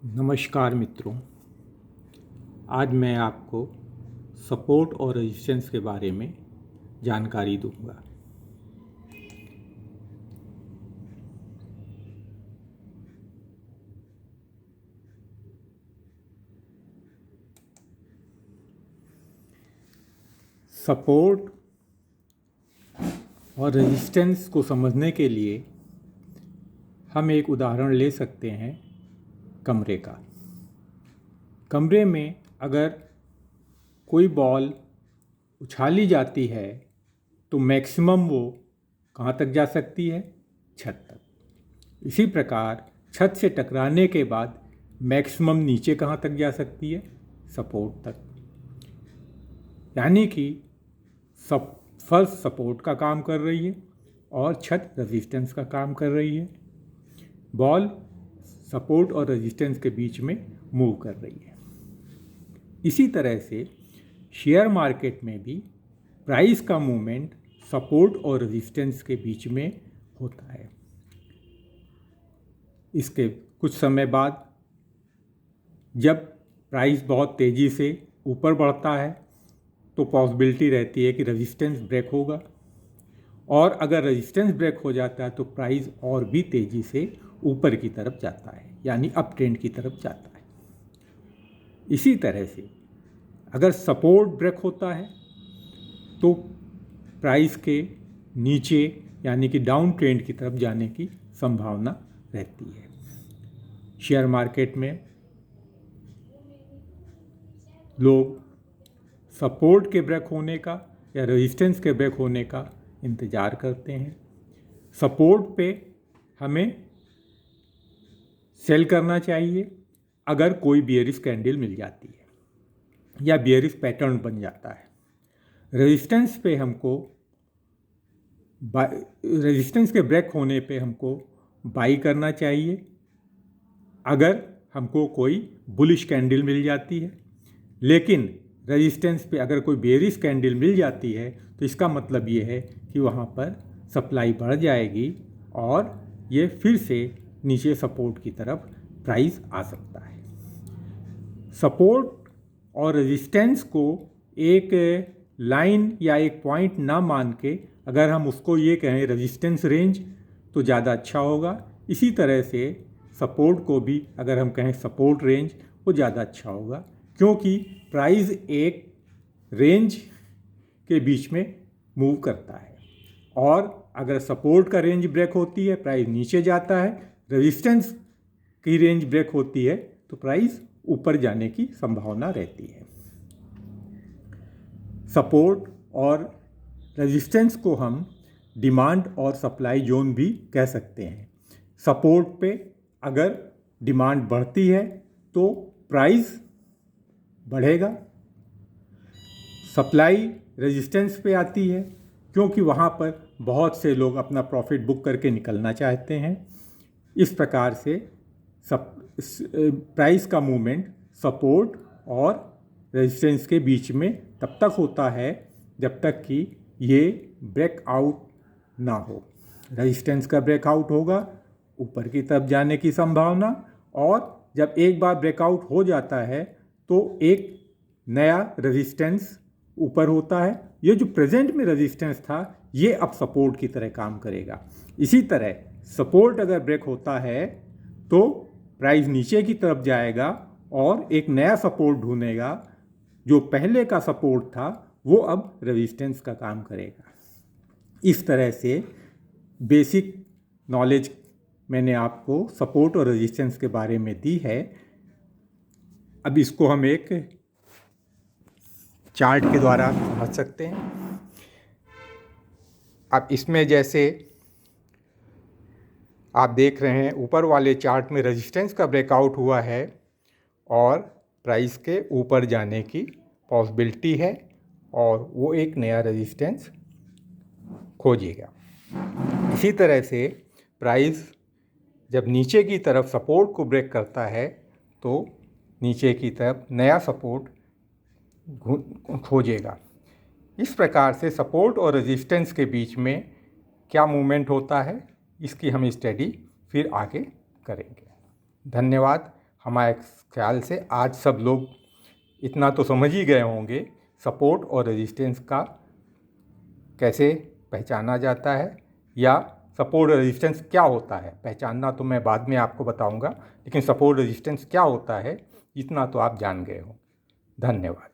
नमस्कार मित्रों, आज मैं आपको सपोर्ट और रेजिस्टेंस के बारे में जानकारी दूंगा। सपोर्ट और रेजिस्टेंस को समझने के लिए हम एक उदाहरण ले सकते हैं कमरे का। कमरे में अगर कोई बॉल उछाली जाती है तो मैक्सिमम वो कहाँ तक जा सकती है? छत तक। इसी प्रकार छत से टकराने के बाद मैक्सिमम नीचे कहाँ तक जा सकती है? सपोर्ट तक। यानी कि फर्श सपोर्ट का काम कर रही है और छत रेजिस्टेंस का काम कर रही है। बॉल सपोर्ट और रेजिस्टेंस के बीच में मूव कर रही है। इसी तरह से शेयर मार्केट में भी प्राइस का मूवमेंट सपोर्ट और रेजिस्टेंस के बीच में होता है। इसके कुछ समय बाद जब प्राइस बहुत तेज़ी से ऊपर बढ़ता है तो पॉसिबिलिटी रहती है कि रेजिस्टेंस ब्रेक होगा, और अगर रेजिस्टेंस ब्रेक हो जाता है तो प्राइस और भी तेज़ी से ऊपर की तरफ जाता है, यानी अप ट्रेंड की तरफ जाता है। इसी तरह से अगर सपोर्ट ब्रेक होता है तो प्राइस के नीचे यानी कि डाउन ट्रेंड की तरफ जाने की संभावना रहती है। शेयर मार्केट में लोग सपोर्ट के ब्रेक होने का या रेजिस्टेंस के ब्रेक होने का इंतज़ार करते हैं। सपोर्ट पे हमें सेल करना चाहिए अगर कोई बियरिश कैंडल मिल जाती है या बियरिश पैटर्न बन जाता है। रेजिस्टेंस पे हमको रेजिस्टेंस के ब्रेक होने पे हमको बाई करना चाहिए अगर हमको कोई बुलिश कैंडल मिल जाती है। लेकिन रेजिस्टेंस पे अगर कोई बेयरिश कैंडल मिल जाती है तो इसका मतलब ये है कि वहाँ पर सप्लाई बढ़ जाएगी और ये फिर से नीचे सपोर्ट की तरफ प्राइस आ सकता है। सपोर्ट और रेजिस्टेंस को एक लाइन या एक पॉइंट ना मान के अगर हम उसको ये कहें रेजिस्टेंस रेंज तो ज़्यादा अच्छा होगा। इसी तरह से सपोर्ट को भी अगर हम कहें सपोर्ट रेंज वो ज़्यादा अच्छा होगा, क्योंकि प्राइस एक रेंज के बीच में मूव करता है और अगर सपोर्ट का रेंज ब्रेक होती है प्राइस नीचे जाता है, रेजिस्टेंस की रेंज ब्रेक होती है तो प्राइस ऊपर जाने की संभावना रहती है। सपोर्ट और रेजिस्टेंस को हम डिमांड और सप्लाई जोन भी कह सकते हैं। सपोर्ट पे अगर डिमांड बढ़ती है तो प्राइस बढ़ेगा। सप्लाई रेजिस्टेंस पे आती है क्योंकि वहाँ पर बहुत से लोग अपना प्रॉफिट बुक करके निकलना चाहते हैं। इस प्रकार से प्राइस का मूवमेंट सपोर्ट और रेजिस्टेंस के बीच में तब तक होता है जब तक कि ये ब्रेकआउट ना हो। रेजिस्टेंस का ब्रेकआउट होगा, ऊपर की तरफ जाने की संभावना, और जब एक बार ब्रेकआउट हो जाता है तो एक नया रेजिस्टेंस ऊपर होता है। ये जो प्रेजेंट में रेजिस्टेंस था ये अब सपोर्ट की तरह काम करेगा। इसी तरह सपोर्ट अगर ब्रेक होता है तो प्राइस नीचे की तरफ जाएगा और एक नया सपोर्ट ढूंढेगा। जो पहले का सपोर्ट था वो अब रेजिस्टेंस का काम करेगा। इस तरह से बेसिक नॉलेज मैंने आपको सपोर्ट और रेजिस्टेंस के बारे में दी है। अब इसको हम एक चार्ट के द्वारा समझ सकते हैं। अब इसमें जैसे आप देख रहे हैं ऊपर वाले चार्ट में रेजिस्टेंस का ब्रेकआउट हुआ है और प्राइस के ऊपर जाने की पॉसिबिलिटी है और वो एक नया रेजिस्टेंस खोजेगा। इसी तरह से प्राइस जब नीचे की तरफ सपोर्ट को ब्रेक करता है तो नीचे की तरफ नया सपोर्ट खोजेगा। इस प्रकार से सपोर्ट और रेजिस्टेंस के बीच में क्या मूवमेंट होता है इसकी हम स्टडी फिर आगे करेंगे। धन्यवाद। हमारे ख्याल से आज सब लोग इतना तो समझ ही गए होंगे सपोर्ट और रेजिस्टेंस का कैसे पहचाना जाता है, या सपोर्ट रेजिस्टेंस क्या होता है। पहचानना तो मैं बाद में आपको बताऊंगा, लेकिन सपोर्ट रेजिस्टेंस क्या होता है इतना तो आप जान गए हो। धन्यवाद।